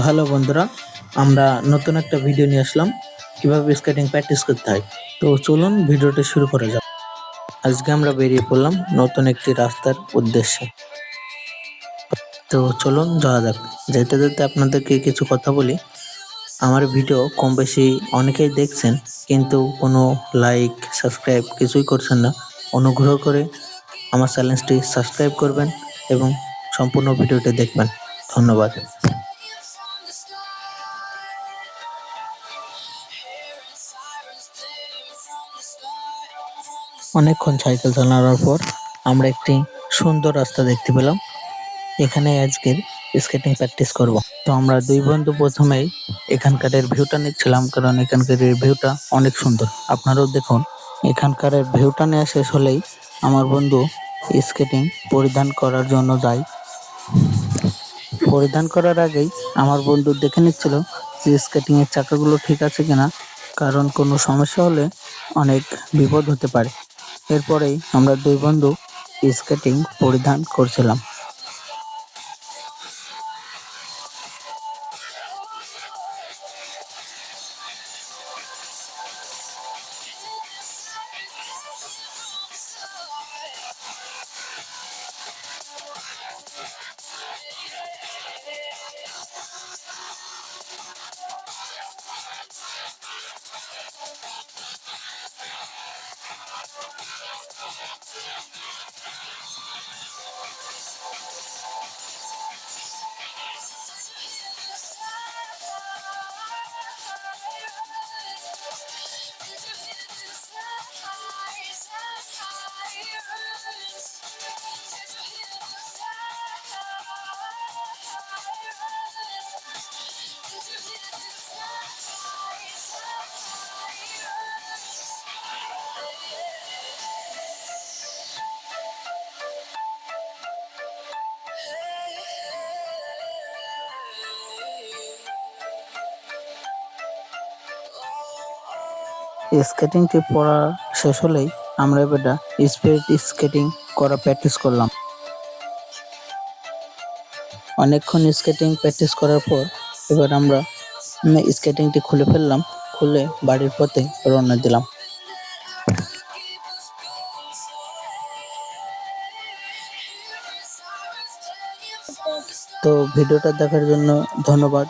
Hello বন্ধুরা, আমরা নতুন একটা ভিডিও নিয়ে আসলাম কিভাবে স্কেটিং প্র্যাকটিস করতে হয়। তো চলুন ভিডিওটা শুরু করা যাক। আজকে আমরা বেরিয়ে পড়লাম নতুন একটি রাস্তার উদ্দেশ্যে। তো চলুন যাওয়া যাক। যেতে যেতে আপনাদেরকে কিছু কথা বলি। আমার ভিডিও কম বেশি অনেকেই দেখছেন, কিন্তু কোনো লাইক সাবস্ক্রাইব কিছুই করছেন না। অনুগ্রহ করে আমার চ্যানেলটি সাবস্ক্রাইব করবেন এবং সম্পূর্ণ ভিডিওটি দেখবেন। ধন্যবাদ। অনেকক্ষণ সাইকেল চালানোর পর আমরা একটি সুন্দর রাস্তা দেখতে পেলাম। এখানে আজকের স্কেটিং প্র্যাকটিস করব। তো আমরা দুই বন্ধু প্রথমেই এখানকার ভিউটা নিচ্ছিলাম, কারণ এখানকার ভিউটা অনেক সুন্দর। আপনারাও দেখুন। এখানকার ভিউটা নেওয়া শেষ হলেই আমার বন্ধু স্কেটিং পরিধান করার জন্য যায়। পরিধান করার আগেই আমার বন্ধু দেখে নিচ্ছিল যে স্কেটিং এর চাকাগুলো ঠিক আছে কিনা, কারণ কোনো সমস্যা হলে অনেক বিপদ হতে পারে। এরপরেই আমরা দুই বন্ধু স্কেটিং পরিধান করছিলাম। স্কেটিংটি পড়া শেষ হলেই আমরা এবার স্পিড স্কেটিং করা প্র্যাকটিস করলাম। অনেকক্ষণ স্কেটিং প্র্যাকটিস করার পর এবার আমরা স্কেটিংটি খুলে ফেললাম। খুলে বাড়ির পথে রওনা দিলাম। তো ভিডিওটা দেখার জন্য ধন্যবাদ।